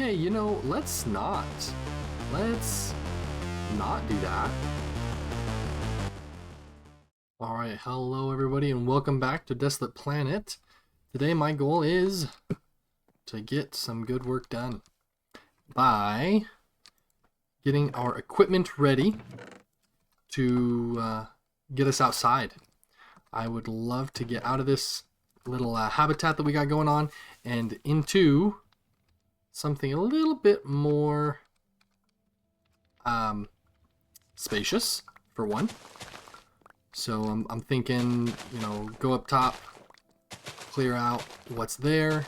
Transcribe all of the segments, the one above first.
Hey, you know, let's not. Let's not do that. Alright, hello everybody and welcome back to Desolate Planet. Today my goal is to get some good work done by getting our equipment ready to get us outside. I would love to get out of this little habitat that we got going on and into something a little bit more spacious, for one. So I'm thinking, you know, go up top, clear out what's there,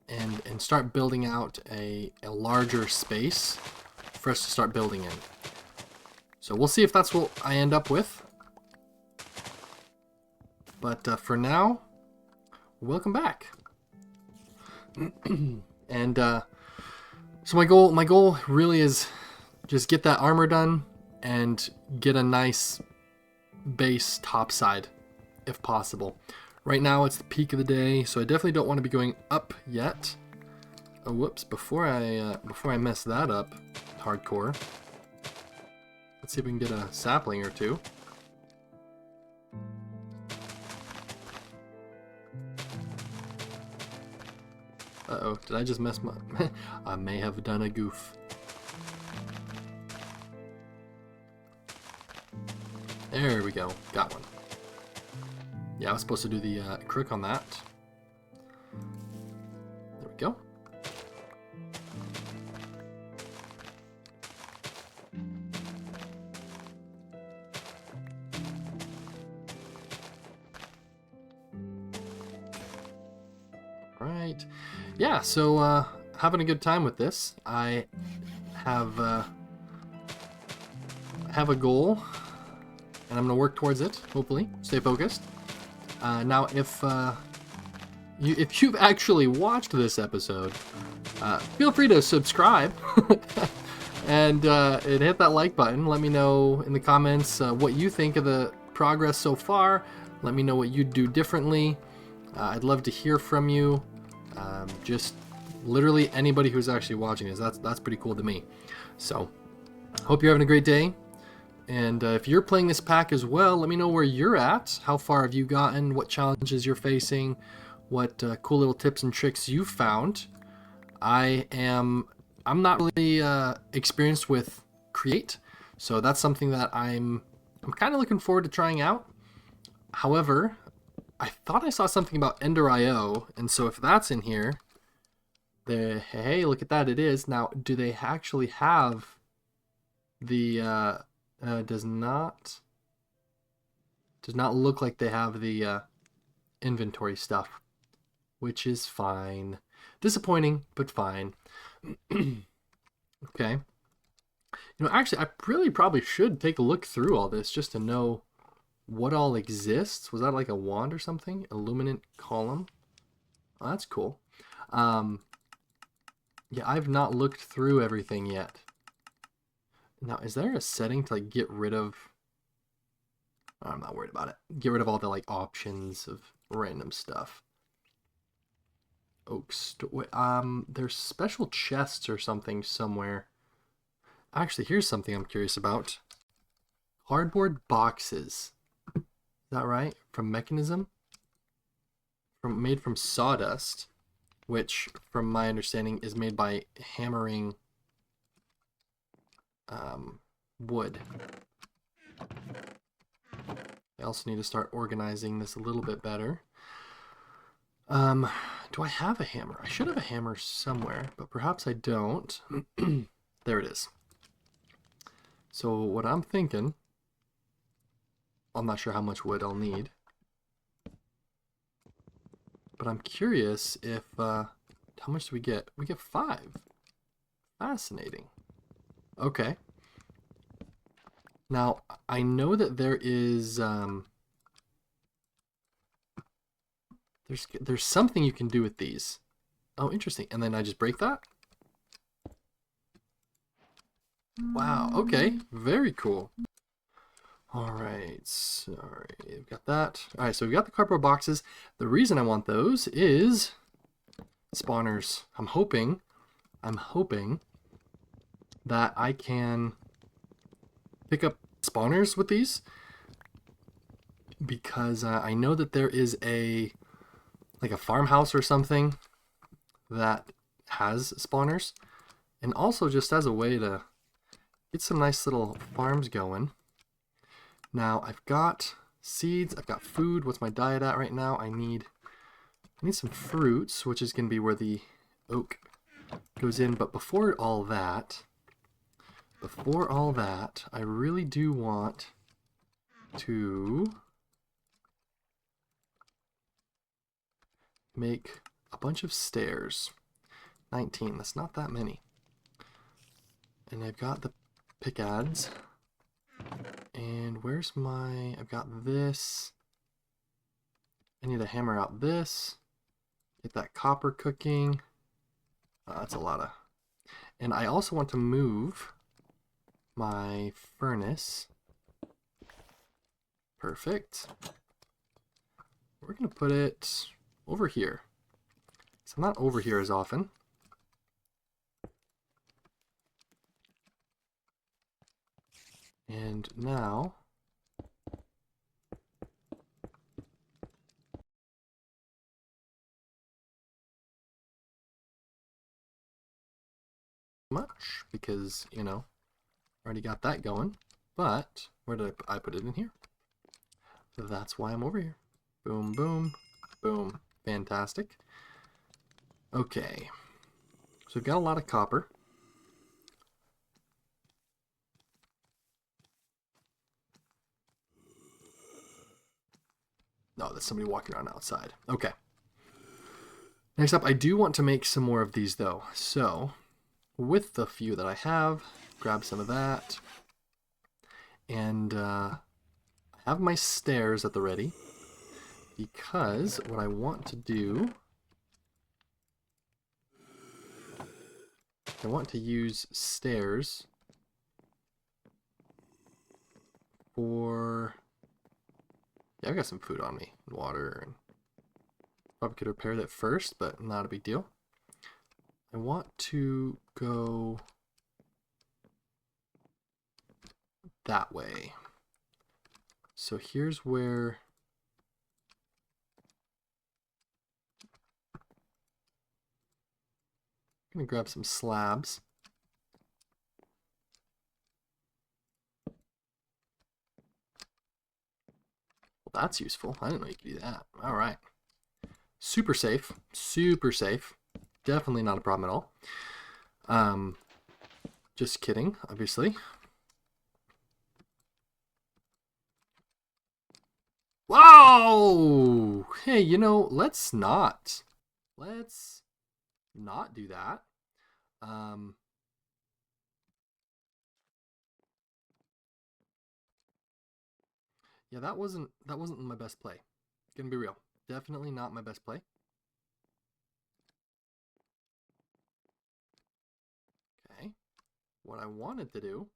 and start building out a larger space for us to start building in. So we'll see if that's what I end up with. But for now, welcome back. And so my goal really is just get that armor done and get a nice base topside if possible. Right now it's the peak of the day, so I definitely don't want to be going up yet. Oh, whoops! Before I mess that up, hardcore. Let's see if we can get a sapling or two. Uh-oh, did I just mess my... I may have done a goof. There we go, got one. Yeah, I was supposed to do the crook on that. There we go. Right. Yeah, so having a good time with this. I have a goal, and I'm gonna work towards it. Hopefully, stay focused. Now, if you've actually watched this episode, feel free to subscribe and hit that like button. Let me know in the comments what you think of the progress so far. Let me know what you'd do differently. I'd love to hear from you. Just literally anybody who's actually watching this. That's pretty cool to me. So, hope you're having a great day. And if you're playing this pack as well, let me know where you're at. How far have you gotten? What challenges you're facing? What cool little tips and tricks you found? I'm not really experienced with Create, so that's something that I'm kind of looking forward to trying out. However, I thought I saw something about Ender.io, and so if that's in here, hey, look at that, it is. Now, do they actually have the does not look like they have the inventory stuff, which is fine. Disappointing, but fine. Okay. You know, actually, I really probably should take a look through all this just to know what all exists. Was that like a wand or something? Illuminant column. Oh, that's cool. Yeah, I've not looked through everything yet. Now, is there a setting to like get rid of... Oh, I'm not worried about it. Get rid of all the like options of random stuff. Oaks. There's special chests or something somewhere. Actually, here's something I'm curious about. Cardboard boxes. Is that right? From Mechanism? Made from sawdust, which, from my understanding, is made by hammering wood. I also need to start organizing this a little bit better. Do I have a hammer? I should have a hammer somewhere, but perhaps I don't. There it is. So what I'm thinking, I'm not sure how much wood I'll need, but I'm curious if, how much do we get? We get 5. Fascinating. Okay. Now, I know that there is, there's something you can do with these. Oh, interesting. And then I just break that? Wow, okay. Very cool. Alright, sorry, we've got that. Alright, so we've got the cardboard boxes. The reason I want those is spawners. I'm hoping I'm hoping that I can pick up spawners with these, because I know that there is a farmhouse or something that has spawners, and also just as a way to get some nice little farms going. Now I've got seeds, I've got food. What's my diet at right now? I need some fruits, which is going to be where the oak goes in. But before all that, I really do want to make a bunch of stairs. 19, that's not that many. And I've got the pickads. And where's my... I've got this. I need to hammer out this. Get that copper cooking. That's a lot of... And I also want to move my furnace. Perfect. We're going to put it over here. So I'm not over here as often. And now... much, because, you know, already got that going. But where did I put it in here? That's why I'm over here. Boom, boom, boom. Fantastic. Okay. So we've got a lot of copper. No, that's somebody walking around outside. Okay. Next up, I do want to make some more of these, though. So, with the few that I have, grab some of that. And I have my stairs at the ready, because what I want to do... I want to use stairs for... Yeah, I've got some food on me, and water, and probably could repair that first, but not a big deal. I want to go that way. So here's where... I'm gonna grab some slabs. Well, that's useful. I didn't know you could do that. All right. Super safe. Super safe. Definitely not a problem at all. Just kidding, obviously. Whoa! Hey, you know, let's not do that. Yeah, that wasn't my best play. Gonna be real. Definitely not my best play. Okay. What I wanted to do,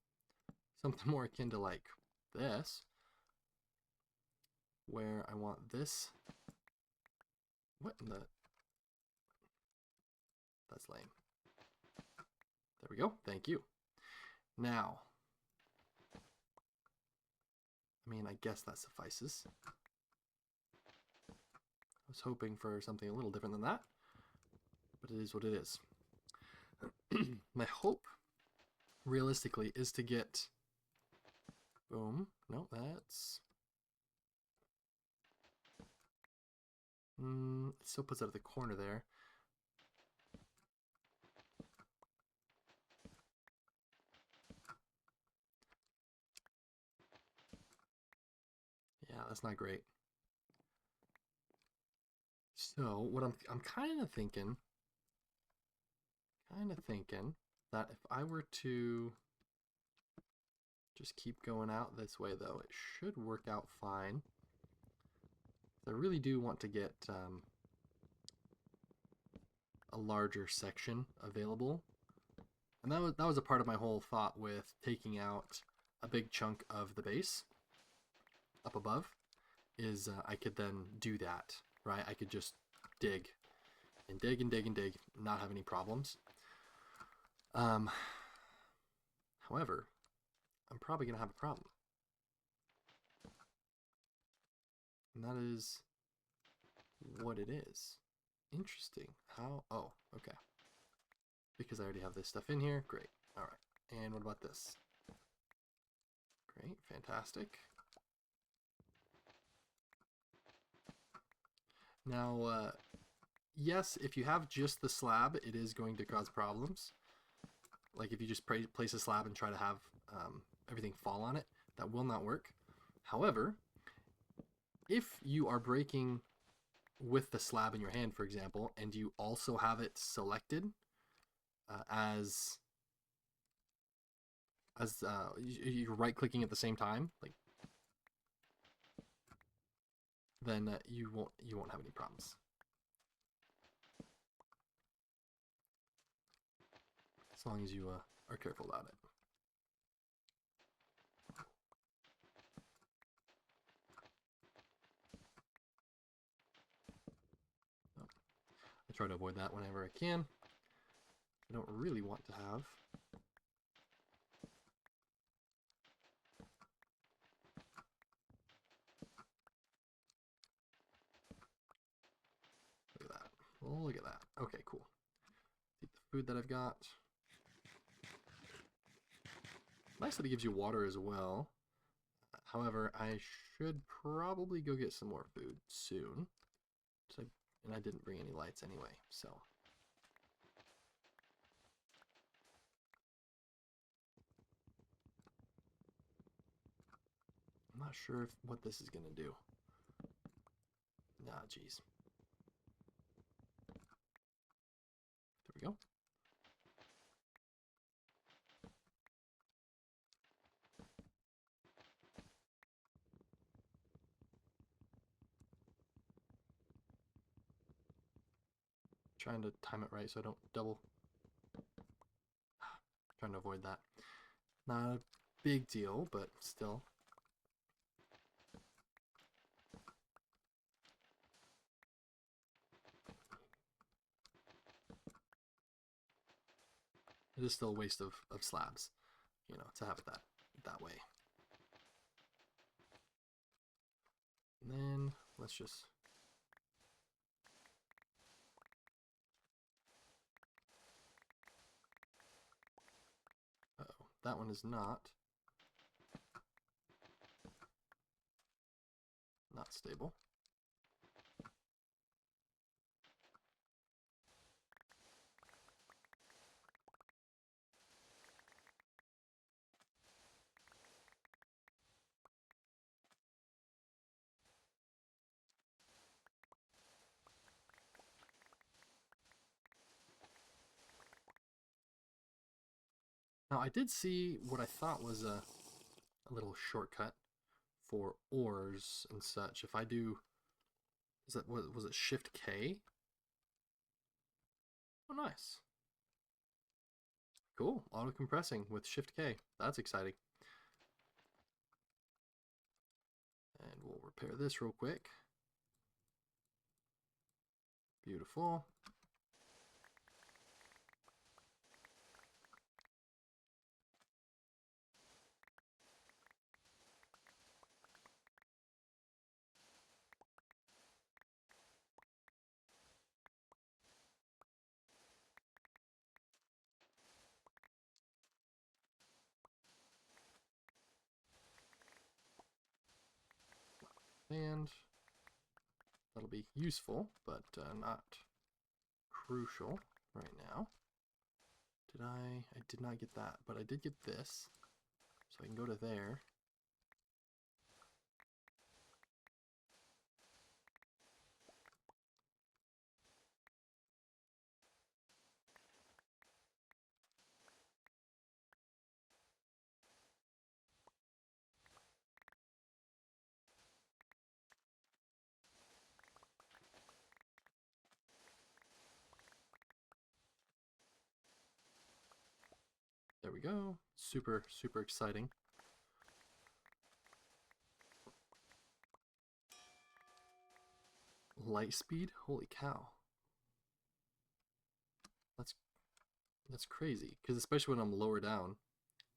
something more akin to like this, where I want this. What in the... That's lame. There we go. Thank you. Now, I mean, I guess that suffices. I was hoping for something a little different than that, but it is what it is. My hope, realistically, is to get... Boom. No, that's... it still puts it at the corner there. Yeah, that's not great. So what I'm kind of thinking that if I were to just keep going out this way, though, it should work out fine. I really do want to get a larger section available, and that was a part of my whole thought with taking out a big chunk of the base up above, is I could then do that, right? I could just dig and dig and dig and dig, not have any problems. Um, however, I'm probably going to have a problem. And that is what it is. Interesting. How? Oh, okay. Because I already have this stuff in here. Great. All right. And what about this? Great. Fantastic. Now, yes, if you have just the slab, it is going to cause problems. Like if you just place a slab and try to have everything fall on it, that will not work. However, if you are breaking with the slab in your hand, for example, and you also have it selected as you're right-clicking at the same time, like, then you won't have any problems. As long as you are careful about it. I try to avoid that whenever I can. I don't really want to have look at that. Oh, look at that. Okay, cool. Eat the food that I've got. Nice that it gives you water as well. However, I should probably go get some more food soon. And I didn't bring any lights anyway, so. I'm not sure what this is going to do. Nah, jeez. There we go. Trying to time it right so I don't double. Trying to avoid that. Not a big deal, but still. It is still a waste of slabs, you know, to have it that way. And then let's just uh-oh, that one is not stable. Now I did see what I thought was a little shortcut for ores and such. If I do, was it Shift K? Oh, nice. Cool. Auto compressing with Shift K. That's exciting. And we'll repair this real quick. Beautiful. And that'll be useful, but not crucial right now. I did not get that, but I did get this. So I can go to there. There we go. Super, super exciting. Light speed? Holy cow. That's crazy, because especially when I'm lower down.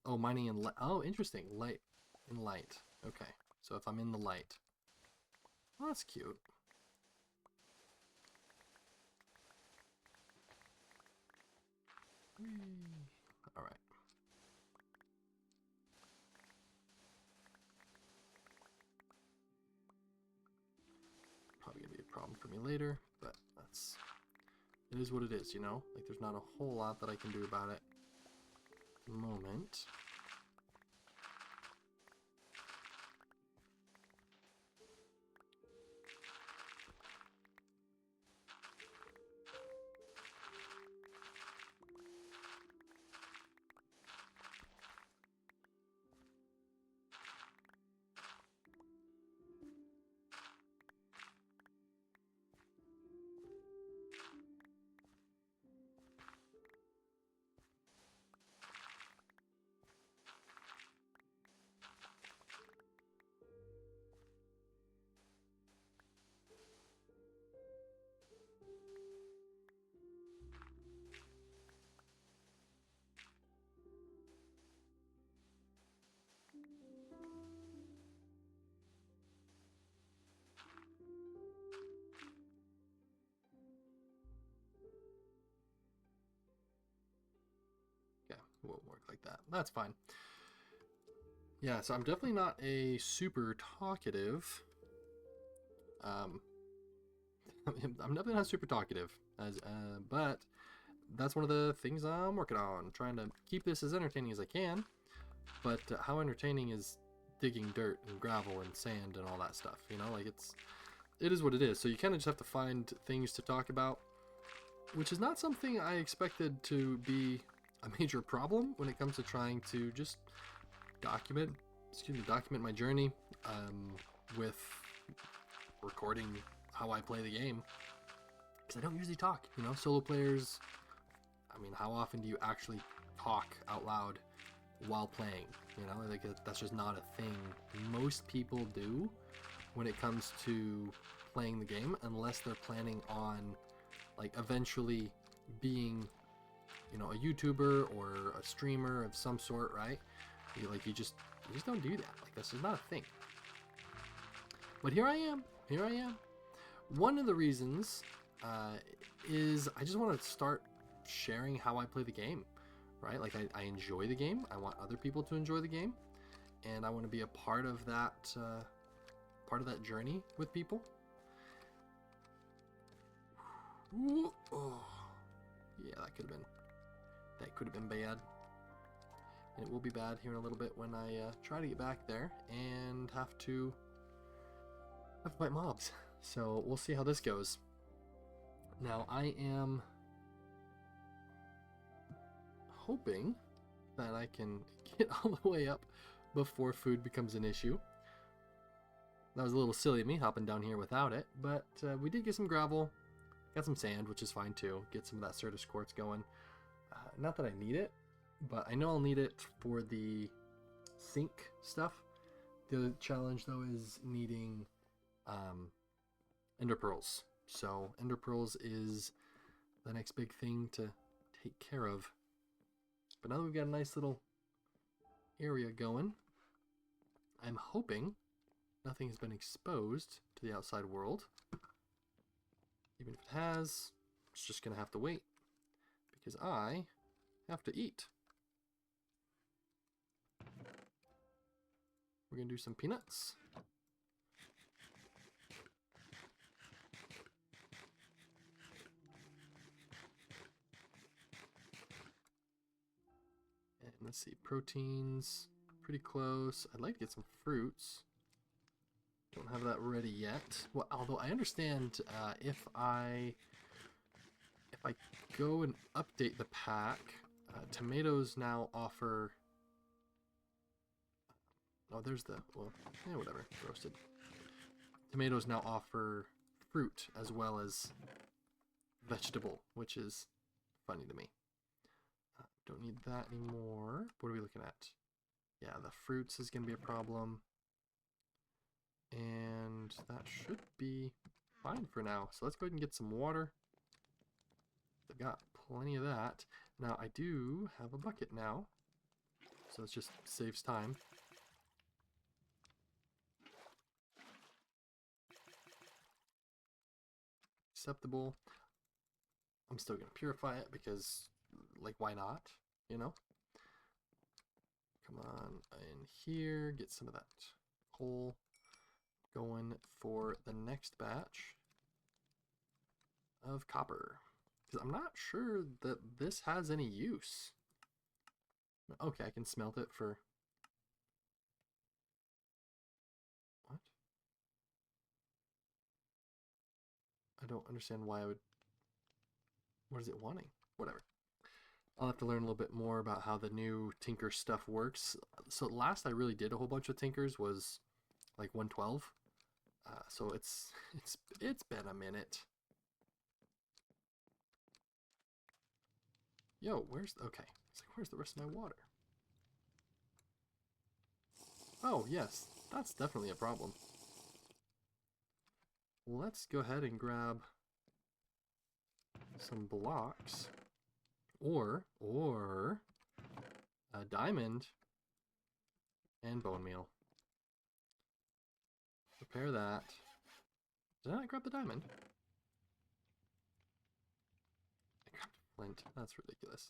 Oh, mining in light. Oh, interesting. Light in light. Okay, so if I'm in the light. Well, that's cute. All right. Probably gonna be a problem for me later, but it is what it is, you know? Like, there's not a whole lot that I can do about it at the moment. Yeah, it won't work like that. That's fine. Yeah, so I'm definitely not a super talkative. I'm definitely not super talkative, but that's one of the things I'm working on, trying to keep this as entertaining as I can. But how entertaining is digging dirt and gravel and sand and all that stuff? You know, like it is what it is. So you kind of just have to find things to talk about, which is not something I expected to be a major problem when it comes to trying to just document my journey with recording how I play the game, because I don't usually talk. You know, solo players, I mean, how often do you actually talk out loud while playing? You know, like that's just not a thing most people do when it comes to playing the game, unless they're planning on like eventually being, you know, a YouTuber or a streamer of some sort, right? You just don't do that. Like, this is not a thing. But here I am. Here I am. One of the reasons is I just want to start sharing how I play the game, right? Like, I enjoy the game. I want other people to enjoy the game, and I want to be a part of that journey with people. Ooh, oh, yeah, that could have been bad. And it will be bad here in a little bit when I try to get back there and have to fight mobs. So we'll see how this goes. Now I am hoping that I can get all the way up before food becomes an issue. That was a little silly of me hopping down here without it, but we did get some gravel, got some sand, which is fine too. Get some of that Certus quartz going. Not that I need it, but I know I'll need it for the sink stuff. The other challenge though is needing ender pearls. So ender pearls is the next big thing to take care of. But now that we've got a nice little area going, I'm hoping nothing has been exposed to the outside world. Even if it has, it's just gonna have to wait, because I have to eat. We're gonna do some peanuts. And let's see, proteins, pretty close. I'd like to get some fruits. Don't have that ready yet. Well, although I understand if I go and update the pack, tomatoes now offer. Oh, there's the, well, yeah, whatever, roasted. Tomatoes now offer fruit as well as vegetable, which is funny to me. Don't need that anymore. What are we looking at? Yeah, the fruits is going to be a problem. And that should be fine for now. So let's go ahead and get some water. I've got plenty of that. Now, I do have a bucket now, so it just saves time. Acceptable. I'm still going to purify it because, like, why not? You know? Come on in here, get some of that coal going for the next batch of copper. Because I'm not sure that this has any use. Okay, I can smelt it for... What? I don't understand why I would... What is it wanting? Whatever. I'll have to learn a little bit more about how the new Tinker stuff works. So last I really did a whole bunch of Tinkers was like 112. So it's been a minute. Yo, where's... Okay. It's like, where's the rest of my water? Oh, yes. That's definitely a problem. Let's go ahead and grab some blocks. Or a diamond and bone meal. Prepare that. Did I not grab the diamond? I grabbed flint. That's ridiculous.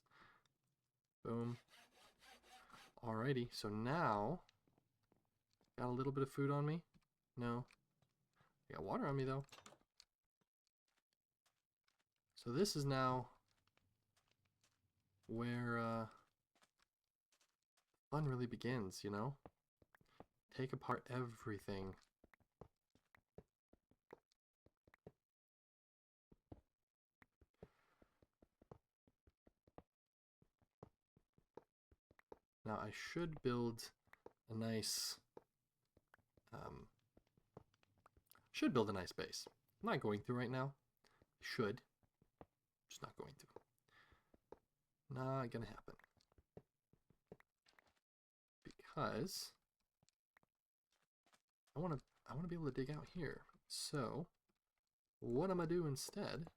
Boom. Alrighty, so now... Got a little bit of food on me? No. I got water on me, though. So this is now where fun really begins, you know? Take apart everything. Now I should build a nice base. I'm not going to right now. Should. Just not going to. Not gonna happen. Because I wanna be able to dig out here. So what I'm gonna do instead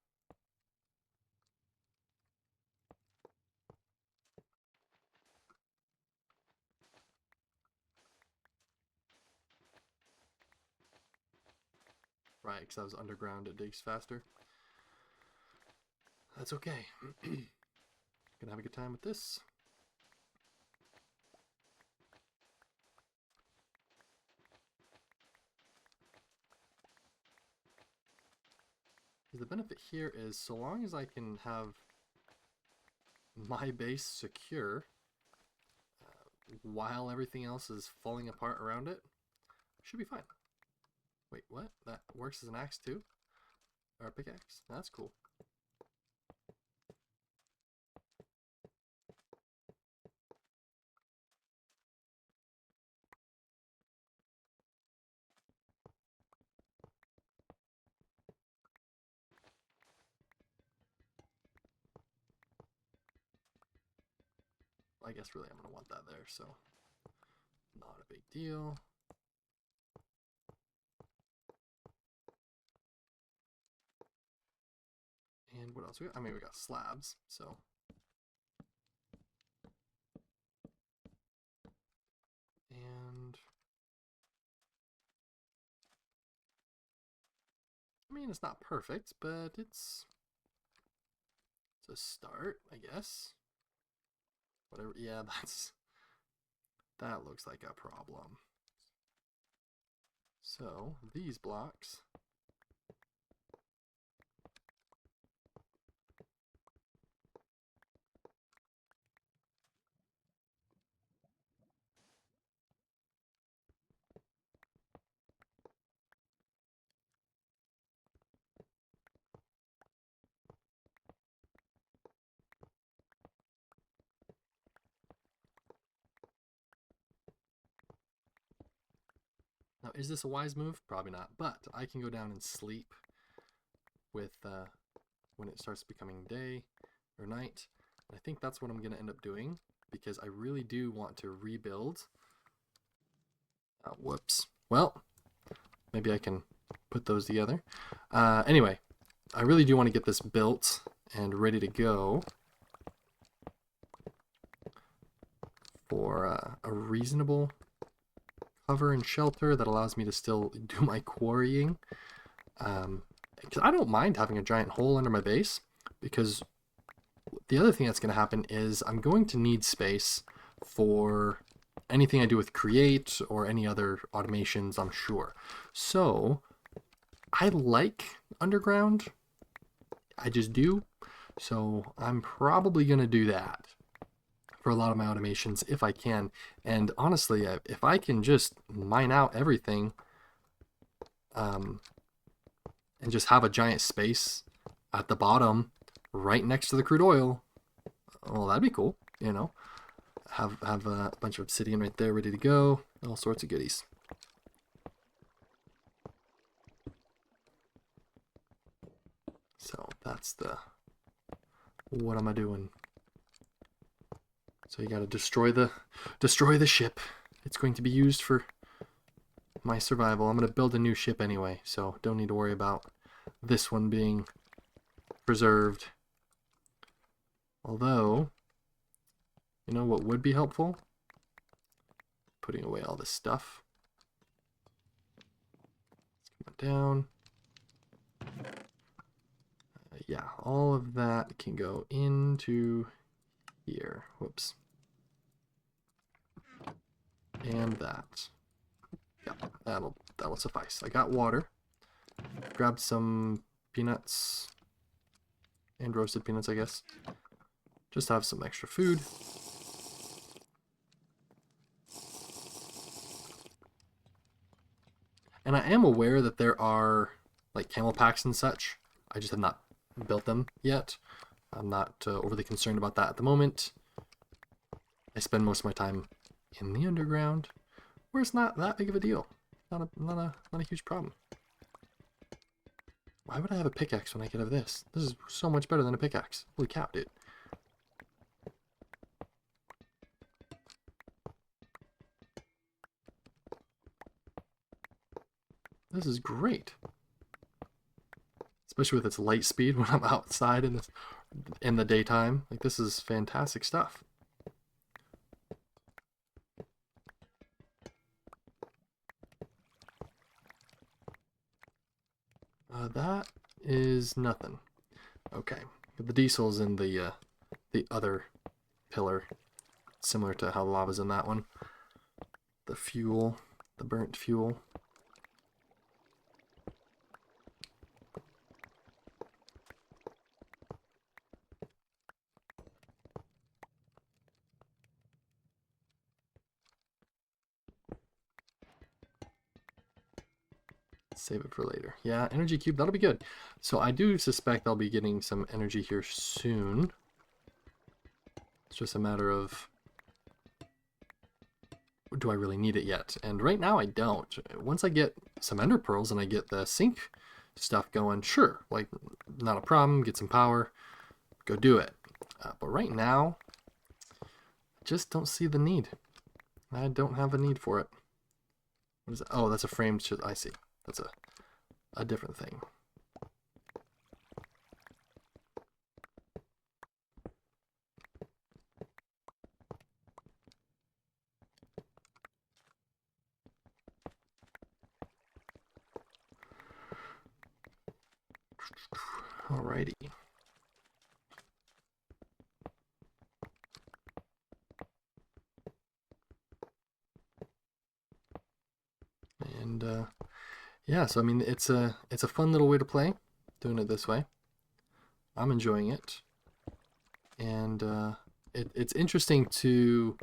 right, because I was underground, it digs faster. That's okay. Gonna have a good time with this. The benefit here is so long as I can have my base secure while everything else is falling apart around it, should be fine. Wait, what? That works as an axe too? Or a pickaxe? That's cool. I guess really I'm going to want that there, so not a big deal. And what else we got? I mean, we got slabs, so. And I mean, it's not perfect, but it's a start, I guess. Whatever. Yeah, that looks like a problem. So these blocks now, is this a wise move? Probably not, but I can go down and sleep with when it starts becoming day or night. And I think that's what I'm going to end up doing because I really do want to rebuild. Whoops. Well, maybe I can put those together. Anyway, I really do want to get this built and ready to go for a reasonable cover and shelter that allows me to still do my quarrying. Because I don't mind having a giant hole under my base, because the other thing that's going to happen is I'm going to need space for anything I do with create or any other automations, I'm sure. So I like underground. I just do. So I'm probably going to do that for a lot of my automations if I can. And honestly, if I can just mine out everything and just have a giant space at the bottom right next to the crude oil, well, that'd be cool, you know. Have a bunch of obsidian right there ready to go, all sorts of goodies. So that's the, what am I doing? So you gotta destroy the ship. It's going to be used for my survival. I'm gonna build a new ship anyway, so don't need to worry about this one being preserved. Although, you know what would be helpful? Putting away all this stuff. Let's come down. Yeah, all of that can go into here. Whoops. And that. Yeah, that'll suffice. I got water. Grabbed some peanuts and roasted peanuts, I guess. Just have some extra food. And I am aware that there are like camel packs and such. I just have not built them yet. I'm not overly concerned about that at the moment. I spend most of my time in the underground, where it's not that big of a deal. Not a huge problem. Why would I have a pickaxe when I could have this? This is so much better than a pickaxe. Holy cow, dude. This is great. Especially with its light speed when I'm outside in the daytime. Like, this is fantastic stuff. That is nothing. Okay. The diesel's in the other pillar. Similar to how the lava's in that one. The fuel, the burnt fuel. Save it for later. Yeah, energy cube, that'll be good. So I do suspect I'll be getting some energy here soon. It's just a matter of, do I really need it yet? And right now I don't. Once I get some ender pearls and I get the sink stuff going, sure, like, not a problem, get some power, go do it. But right now, I just don't see the need. I don't have a need for it. What is it? Oh, that's a framed, I see. That's a different thing. Alrighty. And yeah, so I mean, it's a fun little way to play, doing it this way. I'm enjoying it, and it's interesting to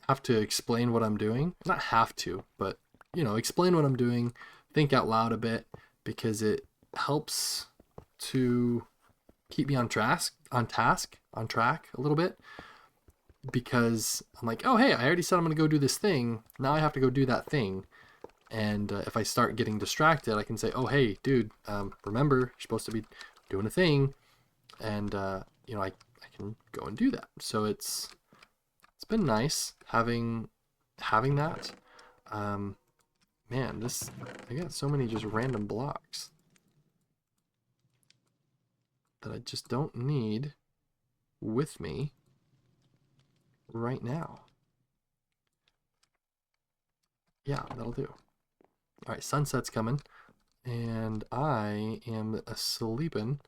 have to explain what I'm doing. Not have to, but you know, explain what I'm doing, think out loud a bit, because it helps to keep me on track a little bit. Because I'm like, oh hey, I already said I'm gonna go do this thing. Now I have to go do that thing. And if I start getting distracted, I can say, oh hey, dude, remember you're supposed to be doing a thing, and you know, I can go and do that. So it's been nice having that. Man, I got so many just random blocks. that I just don't need with me right now. Yeah, that'll do. All right, sunset's coming, and I am sleeping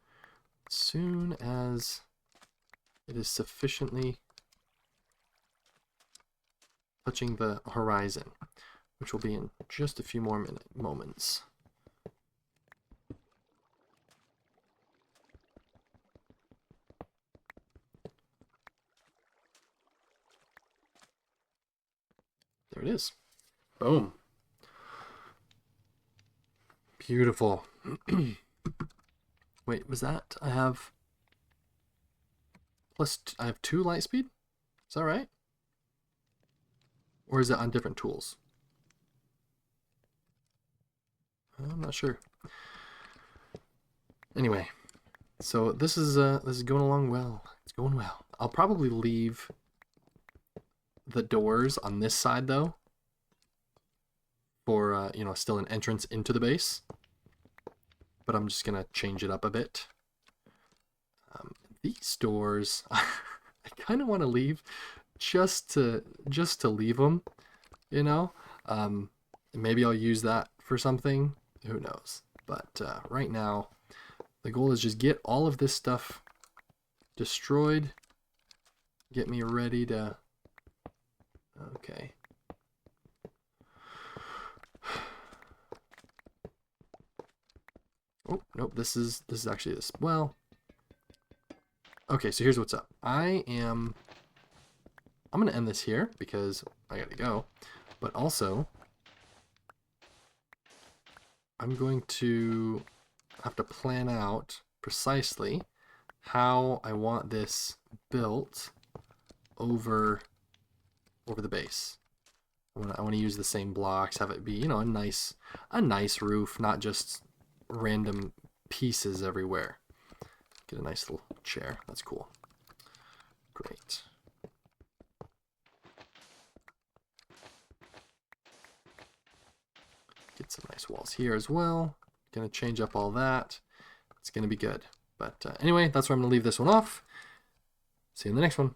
soon as it is sufficiently touching the horizon, which will be in just a few more moments. There it is. Boom. Beautiful. Wait, was that? I have I have 2 light speed? Is that right? Or is it on different tools? I'm not sure. Anyway, so this is going along well. It's going well. I'll probably leave the doors on this side though, for you know, still an entrance into the base. But I'm just gonna change it up a bit. These doors, I kind of want to leave just to leave them, you know. Maybe I'll use that for something. Who knows? But right now, the goal is just get all of this stuff destroyed. Get me ready to. Okay. Oh nope. This is actually this. Well. Okay, so here's what's up. I'm gonna end this here because I gotta go. But also, I'm going to have to plan out precisely how I want this built over the base. I want to use the same blocks, have it be, you know, a nice roof, not just random pieces everywhere. Get a nice little chair. That's cool. Great. Get some nice walls here as well. Gonna change up all that. It's gonna be good. But anyway, that's where I'm gonna leave this one off. See you in the next one.